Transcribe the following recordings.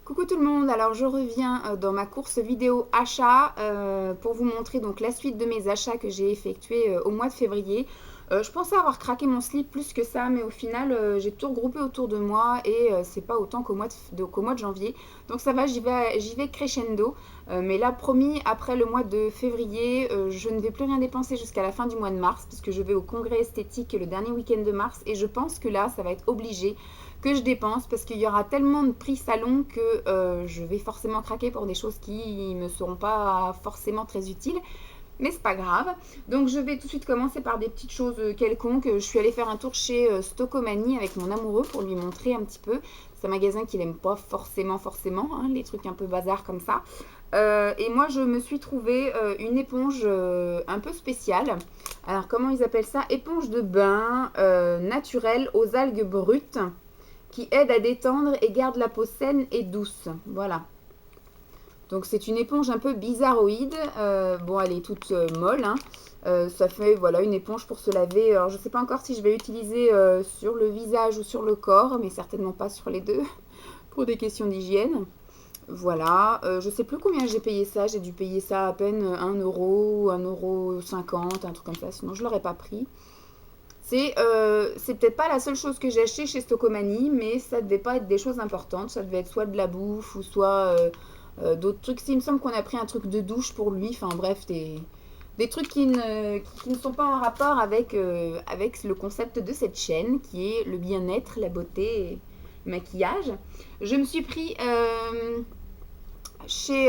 Coucou tout le monde, alors je reviens dans ma course vidéo achat pour vous montrer donc la suite de mes achats que j'ai effectués au mois de février. Je pensais avoir craqué mon slip plus que ça, mais au final j'ai tout regroupé autour de moi et c'est pas autant qu'au mois de janvier. Donc ça va, j'y vais crescendo. Mais là, promis, après le mois de février, je ne vais plus rien dépenser jusqu'à la fin du mois de mars, puisque je vais au congrès esthétique le dernier week-end de mars et je pense que là, ça va être obligé que je dépense parce qu'il y aura tellement de prix salon que je vais forcément craquer pour des choses qui me seront pas forcément très utiles. Mais c'est pas grave. Donc je vais tout de suite commencer par des petites choses quelconques. Je suis allée faire un tour chez Stocomanie avec mon amoureux pour lui montrer un petit peu. C'est un magasin qu'il aime pas forcément, hein, les trucs un peu bazar comme ça. Et moi je me suis trouvé une éponge un peu spéciale. Alors comment ils appellent ça? Éponge de bain naturelle aux algues brutes qui aide à détendre et garde la peau saine et douce. Voilà. Donc c'est une éponge un peu bizarroïde. Bon, elle est toute molle, hein. Ça fait voilà une éponge pour se laver. Alors je ne sais pas encore si je vais l'utiliser sur le visage ou sur le corps, mais certainement pas sur les deux pour des questions d'hygiène. Voilà, je sais plus combien j'ai payé ça. J'ai dû payer ça à peine 1 euro, 1,50 €, un truc comme ça. Sinon je l'aurais pas pris. C'est peut-être pas la seule chose que j'ai acheté chez Stocomanie, mais ça devait pas être des choses importantes. Ça devait être soit de la bouffe ou soit d'autres trucs. Il me semble qu'on a pris un truc de douche pour lui. Enfin bref, des trucs qui ne sont pas en rapport avec le concept de cette chaîne, qui est le bien-être, la beauté et le maquillage. Je me suis pris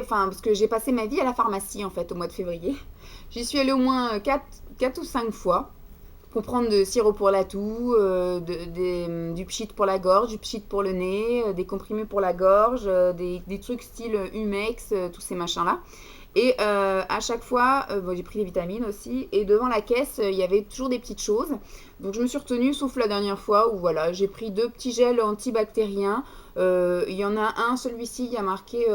parce que j'ai passé ma vie à la pharmacie en fait au mois de février. J'y suis allée au moins 4 ou 5 fois pour prendre de sirop pour la toux, du pchit pour la gorge, du pchit pour le nez, des comprimés pour la gorge, des trucs style Humex, tous ces machins-là. Et à chaque fois, bon, j'ai pris des vitamines aussi. Et devant la caisse, il y avait toujours des petites choses. Donc je me suis retenue, sauf la dernière fois où voilà, j'ai pris 2 petits gels antibactériens. Il y en a un, celui-ci, il y a marqué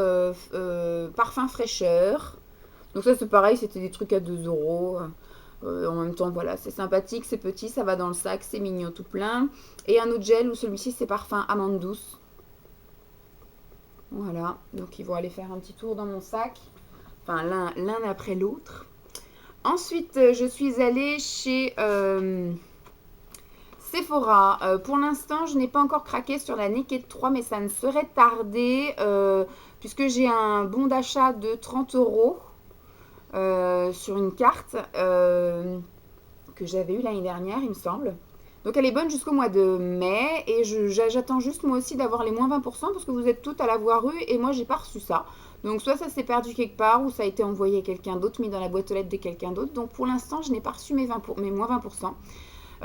parfum fraîcheur. Donc ça c'est pareil, c'était des trucs à 2 euros. En même temps, voilà, c'est sympathique, c'est petit, ça va dans le sac, c'est mignon tout plein. Et un autre gel où celui-ci c'est parfum amande douce. Voilà, donc ils vont aller faire un petit tour dans mon sac. Enfin, l'un après l'autre. Ensuite, je suis allée chez Sephora. Pour l'instant, je n'ai pas encore craqué sur la Naked 3, mais ça ne serait tardé puisque j'ai un bon d'achat de 30 € sur une carte que j'avais eue l'année dernière, il me semble. Donc elle est bonne jusqu'au mois de mai et j'attends juste moi aussi d'avoir les moins 20% parce que vous êtes toutes à l'avoir eu et moi j'ai pas reçu ça. Donc soit ça s'est perdu quelque part ou ça a été envoyé à quelqu'un d'autre, mis dans la boîte aux lettres de quelqu'un d'autre. Donc pour l'instant je n'ai pas reçu mes moins 20%.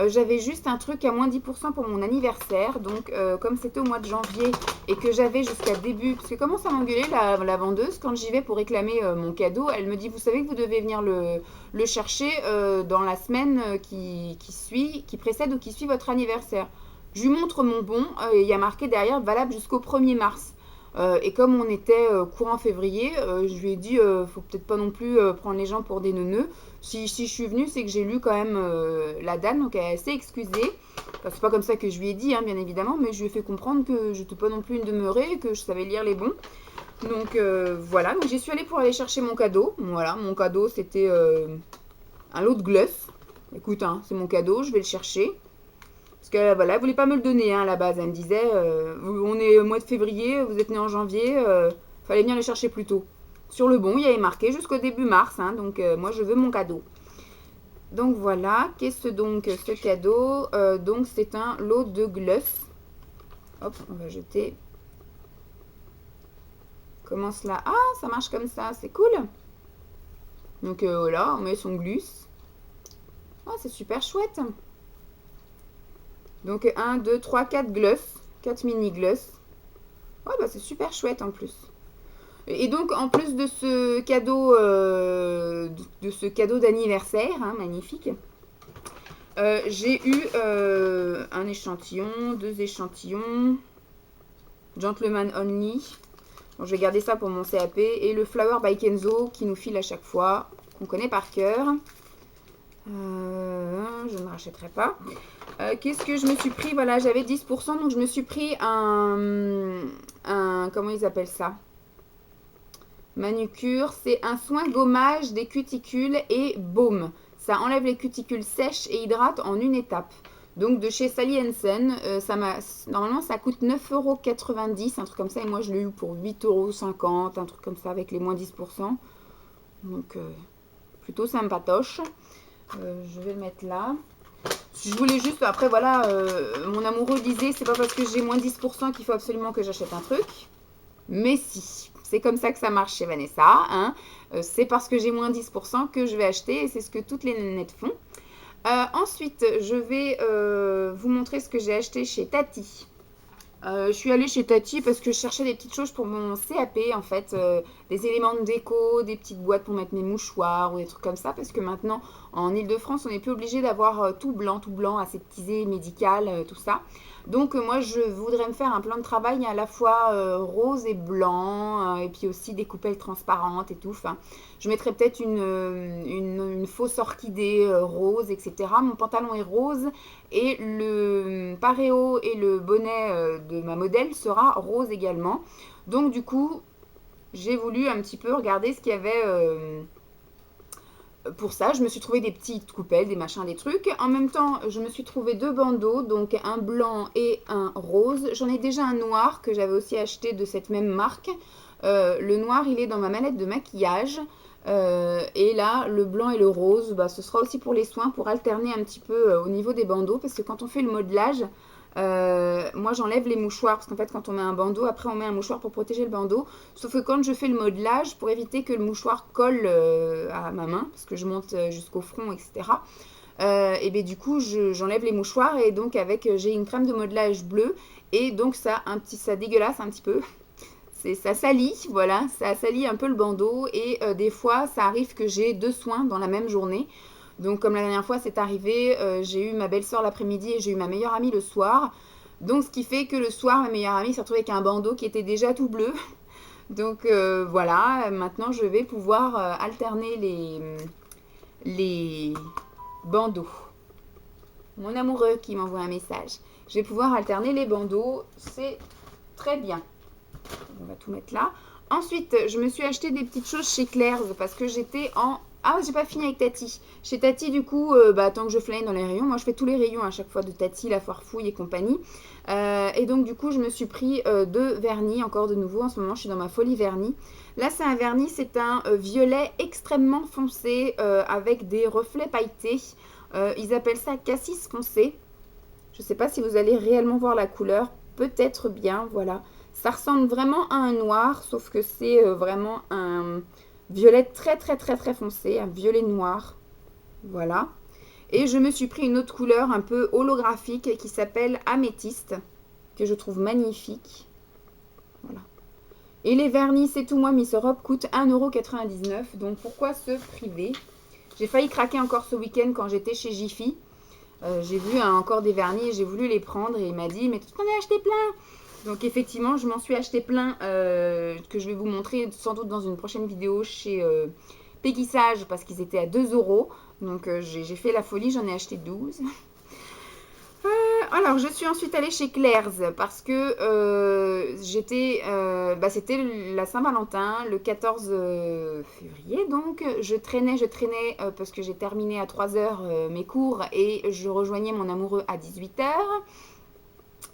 J'avais juste un truc à moins 10% pour mon anniversaire. Donc, comme c'était au mois de janvier et que j'avais jusqu'à début. Parce que commence à m'engueuler la vendeuse quand j'y vais pour réclamer mon cadeau. Elle me dit: vous savez que vous devez venir le chercher dans la semaine qui précède ou qui suit votre anniversaire. Je lui montre mon bon et il y a marqué derrière valable jusqu'au 1er mars. Et comme on était courant février, je lui ai dit faut peut-être pas non plus prendre les gens pour des neuneux. Si je suis venue, c'est que j'ai lu quand même la dame, donc elle s'est excusée. Enfin, c'est pas comme ça que je lui ai dit, hein, bien évidemment, mais je lui ai fait comprendre que je n'étais pas non plus une demeurée, que je savais lire les bons. Donc voilà, donc j'y suis allée pour aller chercher mon cadeau. Voilà, mon cadeau c'était un lot de Gluff. Écoute, hein, c'est mon cadeau, je vais le chercher. Parce que voilà, elle voulait pas me le donner hein, à la base. Elle me disait on est au mois de février, vous êtes né en janvier, fallait venir le chercher plus tôt. Sur le bon, il y avait marqué jusqu'au début mars, hein, donc moi je veux mon cadeau. Donc voilà, qu'est-ce donc ce cadeau? Donc c'est un lot de Gluff. Hop, on va jeter. Comment cela? Ah, ça marche comme ça, c'est cool. Donc voilà, on met son glus. Ah, c'est super chouette. Donc 1, 2, 3, 4 Gluff. 4 mini Gluff. Oh bah c'est super chouette en plus. Et donc en plus de ce cadeau d'anniversaire, hein, magnifique, j'ai eu un échantillon, 2 échantillons, Gentleman Only. Bon, je vais garder ça pour mon CAP. Et le Flower by Kenzo qui nous file à chaque fois, qu'on connaît par cœur. Je ne rachèterai pas. Qu'est-ce que je me suis pris? Voilà, j'avais 10%, donc je me suis pris un comment ils appellent ça? Manucure, c'est un soin gommage des cuticules et baume. Ça enlève les cuticules sèches et hydrate en une étape. Donc de chez Sally Hansen, normalement ça coûte 9,90 €, un truc comme ça. Et moi je l'ai eu pour 8,50 €, un truc comme ça avec les moins 10%. Donc plutôt sympatoche. Je vais le mettre là. Je voulais juste, après voilà, mon amoureux disait c'est pas parce que j'ai moins 10% qu'il faut absolument que j'achète un truc. Mais si, c'est comme ça que ça marche chez Vanessa. Hein. C'est parce que j'ai moins 10% que je vais acheter et c'est ce que toutes les nénettes font. Ensuite, je vais vous montrer ce que j'ai acheté chez Tati. Je suis allée chez Tati parce que je cherchais des petites choses pour mon CAP, en fait, des éléments de déco, des petites boîtes pour mettre mes mouchoirs ou des trucs comme ça, parce que maintenant, en Ile-de-France, on n'est plus obligé d'avoir tout blanc, aseptisé, médical, tout ça. Donc, moi, je voudrais me faire un plan de travail à la fois rose et blanc, et puis aussi des coupelles transparentes et tout. Enfin, je mettrais peut-être une fausse orchidée rose, etc. Mon pantalon est rose et le paréo et le bonnet de ma modèle sera rose également. Donc du coup, j'ai voulu un petit peu regarder ce qu'il y avait pour ça. Je me suis trouvé des petites coupelles, des machins, des trucs. En même temps, je me suis trouvé deux bandeaux, donc un blanc et un rose. J'en ai déjà un noir que j'avais aussi acheté de cette même marque. Le noir, il est dans ma mallette de maquillage. Et là, le blanc et le rose, bah, ce sera aussi pour les soins, pour alterner un petit peu au niveau des bandeaux. Parce que quand on fait le modelage, moi j'enlève les mouchoirs. Parce qu'en fait, quand on met un bandeau, après on met un mouchoir pour protéger le bandeau. Sauf que quand je fais le modelage, pour éviter que le mouchoir colle à ma main, parce que je monte jusqu'au front, etc. Et bien du coup, j'enlève les mouchoirs. Et donc, j'ai une crème de modelage bleue. Et donc, ça dégueulasse un petit peu. Ça salit, voilà, ça salit un peu le bandeau et des fois ça arrive que j'ai deux soins dans la même journée. Donc comme la dernière fois c'est arrivé, j'ai eu ma belle-sœur l'après-midi et j'ai eu ma meilleure amie le soir. Donc ce qui fait que le soir ma meilleure amie s'est retrouvée avec un bandeau qui était déjà tout bleu. Donc voilà, maintenant je vais pouvoir alterner les bandeaux. Mon amoureux qui m'envoie un message. Je vais pouvoir alterner les bandeaux, c'est très bien. On va tout mettre là. Ensuite, je me suis acheté des petites choses chez Claire's parce que j'étais en... Ah, j'ai pas fini avec Tati. Chez Tati, du coup, tant que je flâne dans les rayons, moi je fais tous les rayons à chaque fois de Tati, La Foire Fouille et compagnie. Et donc, du coup, je me suis pris deux vernis, encore de nouveau. En ce moment, je suis dans ma folie vernis. Là, c'est un vernis, c'est un violet extrêmement foncé avec des reflets pailletés. Ils appellent ça cassis foncé. Je sais pas si vous allez réellement voir la couleur. Peut-être bien, voilà. Ça ressemble vraiment à un noir, sauf que c'est vraiment un violet très très très très foncé, un violet noir. Voilà. Et je me suis pris une autre couleur un peu holographique qui s'appelle améthyste, que je trouve magnifique. Voilà. Et les vernis, c'est tout moi, Miss Europe, coûte 1,99 €. Donc pourquoi se priver? J'ai failli craquer encore ce week-end quand j'étais chez Jiffy. J'ai vu encore des vernis et j'ai voulu les prendre et il m'a dit mais tu t'en as acheté plein. Donc effectivement, je m'en suis acheté plein que je vais vous montrer sans doute dans une prochaine vidéo chez Peggy Sage parce qu'ils étaient à 2 €. Donc j'ai fait la folie, j'en ai acheté 12. Alors, je suis ensuite allée chez Claire's parce que c'était la Saint-Valentin, le 14 février. Donc, je traînais parce que j'ai terminé à 3 h mes cours et je rejoignais mon amoureux à 18 h.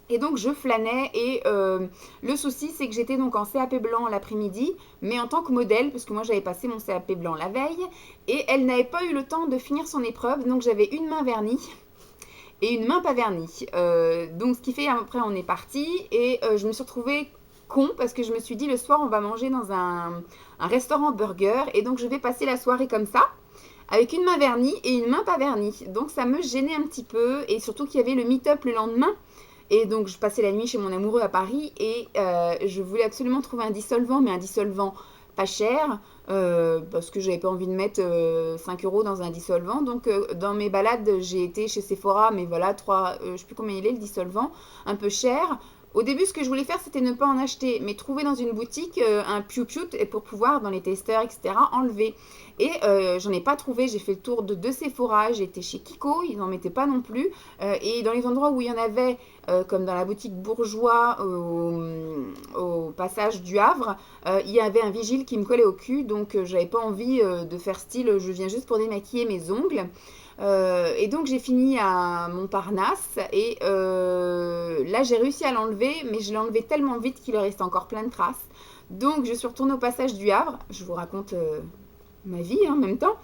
Et donc je flânais et le souci c'est que j'étais donc en CAP blanc l'après-midi, mais en tant que modèle, parce que moi j'avais passé mon CAP blanc la veille, et elle n'avait pas eu le temps de finir son épreuve, donc j'avais une main vernie et une main pas vernie. Donc ce qui fait après on est parti et je me suis retrouvée con parce que je me suis dit le soir on va manger dans un restaurant burger et donc je vais passer la soirée comme ça. Avec une main vernie et une main pas vernie. Donc ça me gênait un petit peu et surtout qu'il y avait le meet-up le lendemain. Et donc je passais la nuit chez mon amoureux à Paris et je voulais absolument trouver un dissolvant, mais un dissolvant pas cher parce que j'avais pas envie de mettre 5 € dans un dissolvant. Donc dans mes balades j'ai été chez Sephora, mais voilà, je sais plus combien il est le dissolvant, un peu cher. Au début, ce que je voulais faire, c'était ne pas en acheter, mais trouver dans une boutique un piou-piou pour pouvoir, dans les testeurs, etc., enlever. Et j'en ai pas trouvé, j'ai fait le tour de deux Sephora, j'ai été chez Kiko, ils n'en mettaient pas non plus. Et dans les endroits où il y en avait, comme dans la boutique Bourgeois, au passage du Havre, il y avait un vigile qui me collait au cul, donc j'avais pas envie de faire style, je viens juste pour démaquiller mes ongles. Et donc j'ai fini à Montparnasse et là j'ai réussi à l'enlever, mais je l'ai enlevé tellement vite qu'il reste encore plein de traces. Donc je suis retournée au passage du Havre, je vous raconte ma vie en même temps.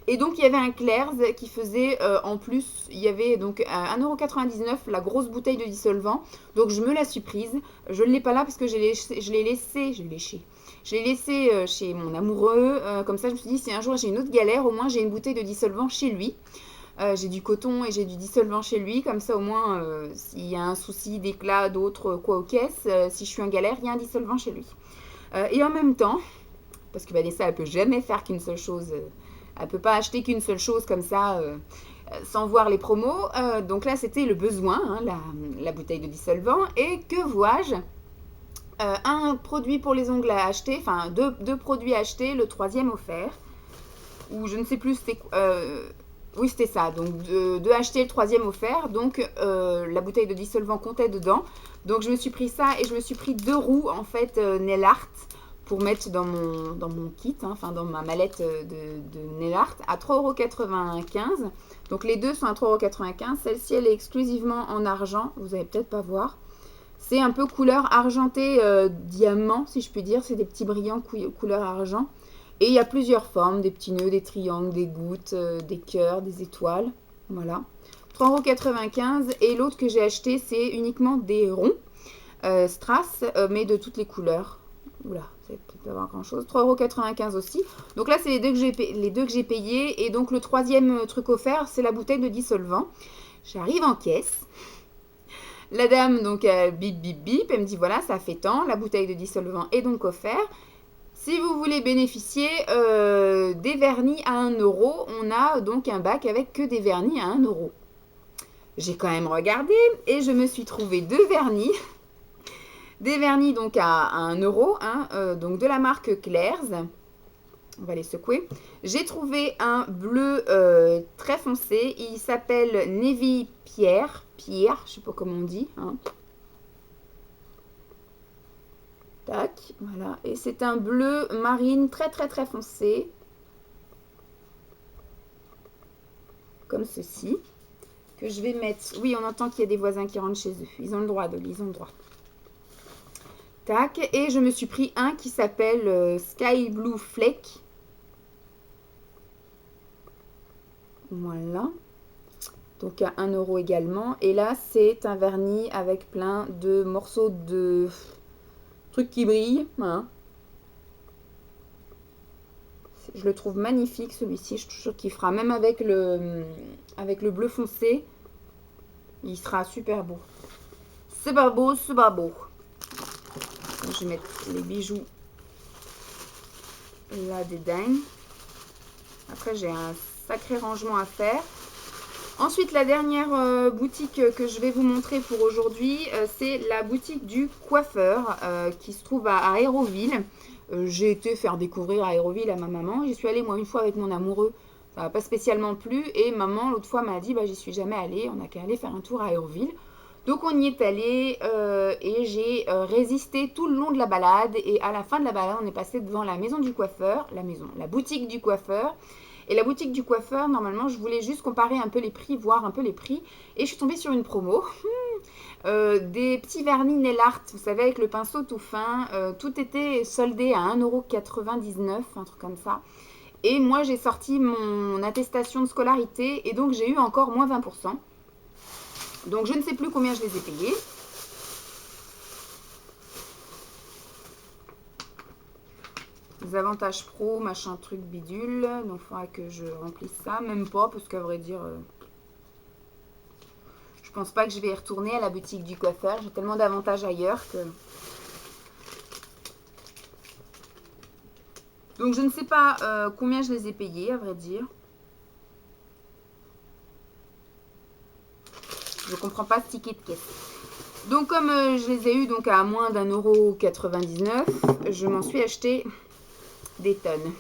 Et donc il y avait un Claire's qui faisait en plus, il y avait donc 1,99 € la grosse bouteille de dissolvant. Donc je me la suis prise. Je ne l'ai pas là parce que je l'ai laissé chez mon amoureux. Comme ça je me suis dit si un jour j'ai une autre galère, au moins j'ai une bouteille de dissolvant chez lui. J'ai du coton et j'ai du dissolvant chez lui. Comme ça au moins s'il y a un souci d'éclat, d'autres quoi aux caisses, si je suis en galère, il y a un dissolvant chez lui. Et en même temps, parce que Vanessa elle peut jamais faire qu'une seule chose. Elle peut pas acheter qu'une seule chose comme ça sans voir les promos. Donc là, c'était le besoin, hein, la bouteille de dissolvant. Et que vois-je un produit pour les ongles à acheter, enfin deux produits à acheter, le troisième offert. Ou je ne sais plus, c'était... oui, c'était ça. Donc de acheter le troisième offert. Donc la bouteille de dissolvant comptait dedans. Donc je me suis pris ça et je me suis pris 2 roues en fait nail art pour mettre dans mon kit, hein, enfin dans ma mallette de nail art à 3,95 €. Donc les deux sont à 3,95 €. Celle-ci, elle est exclusivement en argent. Vous n'allez peut-être pas voir. C'est un peu couleur argentée diamant, si je puis dire. C'est des petits brillants couleur argent. Et il y a plusieurs formes, des petits nœuds, des triangles, des gouttes, des cœurs, des étoiles. Voilà. 3,95 € et l'autre que j'ai acheté, c'est uniquement des ronds strass, mais de toutes les couleurs. Oula, ça va peut-être pas avoir grand chose. 3,95 € aussi. Donc là, c'est les deux que j'ai payés. Et donc le troisième truc offert, c'est la bouteille de dissolvant. J'arrive en caisse. La dame, donc, bip, bip, bip. Elle me dit, voilà, ça fait tant. La bouteille de dissolvant est donc offerte. Si vous voulez bénéficier des vernis à 1 €, on a donc un bac avec que des vernis à 1 €. J'ai quand même regardé et je me suis trouvé 2 vernis. Des vernis donc à 1 €, hein, donc de la marque Claire's. On va les secouer. J'ai trouvé un bleu très foncé. Il s'appelle Navy Pierre. Pierre, je ne sais pas comment on dit. Hein. Tac, voilà. Et c'est un bleu marine très très très foncé. Comme ceci. Que je vais mettre... Oui, on entend qu'il y a des voisins qui rentrent chez eux. Ils ont le droit, Dolly, ils ont le droit. Tac. Et je me suis pris un qui s'appelle Sky Blue Flake. Voilà. Donc à 1 € également. Et là, c'est un vernis avec plein de morceaux de trucs qui brillent. Hein. Je le trouve magnifique celui-ci. Je suis sûre qu'il fera même avec le bleu foncé. Il sera super beau. C'est pas beau, c'est pas beau. Je vais mettre les bijoux là dedans. Après, j'ai un sacré rangement à faire. Ensuite, la dernière boutique que je vais vous montrer pour aujourd'hui, c'est la boutique du coiffeur qui se trouve à Aéroville. J'ai été faire découvrir Aéroville à ma maman. J'y suis allée moi une fois avec mon amoureux. Ça m'a pas spécialement plu. Et maman, l'autre fois, m'a dit, bah, j'y suis jamais allée. On n'a qu'à aller faire un tour à Aéroville. Donc on y est allé et j'ai résisté tout le long de la balade. Et à la fin de la balade, on est passé devant la maison du coiffeur. La boutique du coiffeur. Et la boutique du coiffeur, normalement, je voulais juste comparer un peu les prix, voir un peu les prix. Et je suis tombée sur une promo. Des petits vernis nail art, vous savez, avec le pinceau tout fin. Tout était soldé à 1,99 €, un truc comme ça. Et moi, j'ai sorti mon attestation de scolarité et donc j'ai eu encore moins 20%. Donc, je ne sais plus combien je les ai payés. Les avantages pro, machin truc bidule. Donc, il faudra que je remplisse ça. Même pas, parce qu'à vrai dire, je pense pas que je vais y retourner à la boutique du coiffeur. J'ai tellement d'avantages ailleurs que... Donc, je ne sais pas combien je les ai payés, à vrai dire. Je ne comprends pas ce ticket de caisse. Donc, comme je les ai eus donc, à moins d'1,99 €, je m'en suis acheté des tonnes.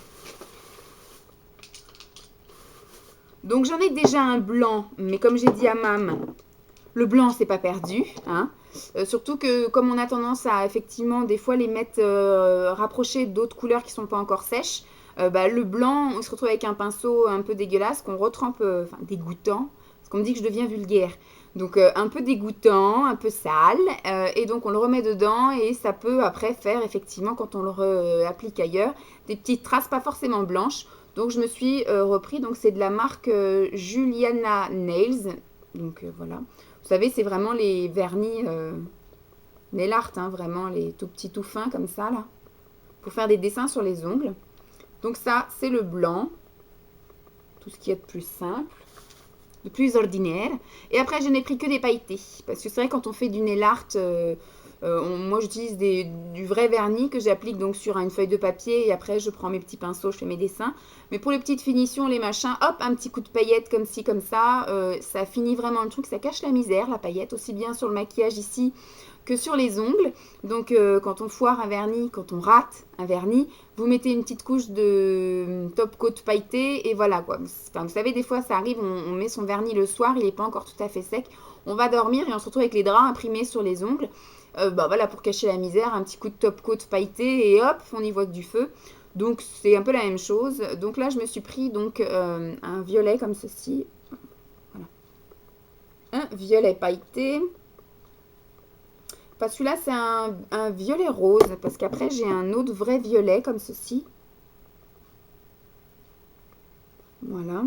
Donc, j'en ai déjà un blanc, mais comme j'ai dit à Mam, Le blanc, c'est pas perdu, hein. Surtout que comme on a tendance à effectivement des fois les mettre rapprochés d'autres couleurs qui sont pas encore sèches, le blanc, on se retrouve avec un pinceau un peu dégueulasse qu'on retrempe, enfin dégoûtant, parce qu'on me dit que je deviens vulgaire. Donc un peu dégoûtant, un peu sale, et donc on le remet dedans et ça peut après faire effectivement quand on le applique ailleurs des petites traces pas forcément blanches. Donc je me suis repris, donc c'est de la marque Juliana Nails, donc voilà. Vous savez, c'est vraiment les vernis nail art, hein, vraiment les tout petits tout fins comme ça là, pour faire des dessins sur les ongles. Donc ça, c'est le blanc, tout ce qui est de plus simple, de plus ordinaire. Et après, je n'ai pris que des pailletés, parce que c'est vrai quand on fait du nail art, moi j'utilise du vrai vernis que j'applique donc sur une feuille de papier et après je prends mes petits pinceaux, je fais mes dessins. Mais pour les petites finitions, les machins, hop, un petit coup de paillette comme ci, comme ça, ça finit vraiment le truc, ça cache la misère, la paillette, aussi bien sur le maquillage ici que sur les ongles. Donc quand on foire un vernis, quand on rate un vernis, vous mettez une petite couche de top coat pailleté et voilà quoi. Enfin, vous savez, des fois ça arrive, on met son vernis le soir, il n'est pas encore tout à fait sec. On va dormir et on se retrouve avec les draps imprimés sur les ongles. Voilà, pour cacher la misère, un petit coup de top coat pailleté et hop, on y voit que du feu. Donc c'est un peu la même chose. Donc là, je me suis pris donc un violet comme ceci. Voilà. Un violet pailleté. Enfin, celui-là, c'est un violet rose, parce qu'après, j'ai un autre vrai violet comme ceci. Voilà.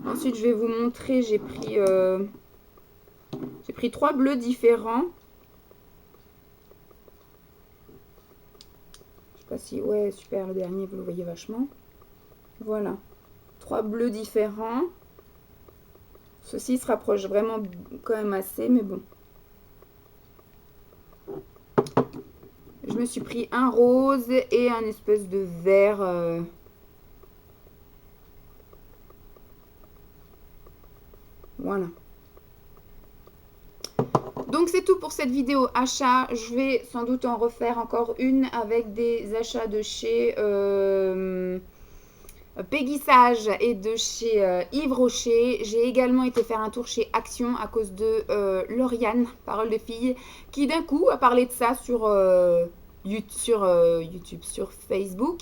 Ensuite, je vais vous montrer, j'ai pris 3 bleus différents. Je sais pas si... Ouais, super, le dernier, vous le voyez vachement. Voilà. 3 bleus différents. Ceci se rapproche vraiment quand même assez, mais bon. Je me suis pris un rose et un espèce de vert. Voilà. Donc c'est tout pour cette vidéo achat. Je vais sans doute en refaire encore une avec des achats de chez Peggy Sage et de chez Yves Rocher. J'ai également été faire un tour chez Action à cause de Lauriane, parole de fille, qui d'un coup a parlé de ça sur YouTube, sur Facebook.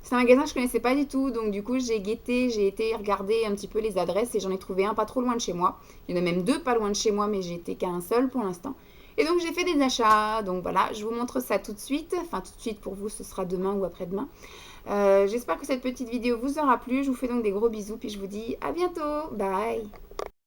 C'est un magasin que je ne connaissais pas du tout, donc du coup j'ai guetté, j'ai été regarder un petit peu les adresses et j'en ai trouvé un pas trop loin de chez moi. Il y en a même 2 pas loin de chez moi, mais j'ai été qu'à un seul pour l'instant. Et donc j'ai fait des achats, donc voilà, je vous montre ça tout de suite. Enfin tout de suite pour vous, ce sera demain ou après-demain. J'espère que cette petite vidéo vous aura plu. Je vous fais donc des gros bisous, puis je vous dis à bientôt. Bye!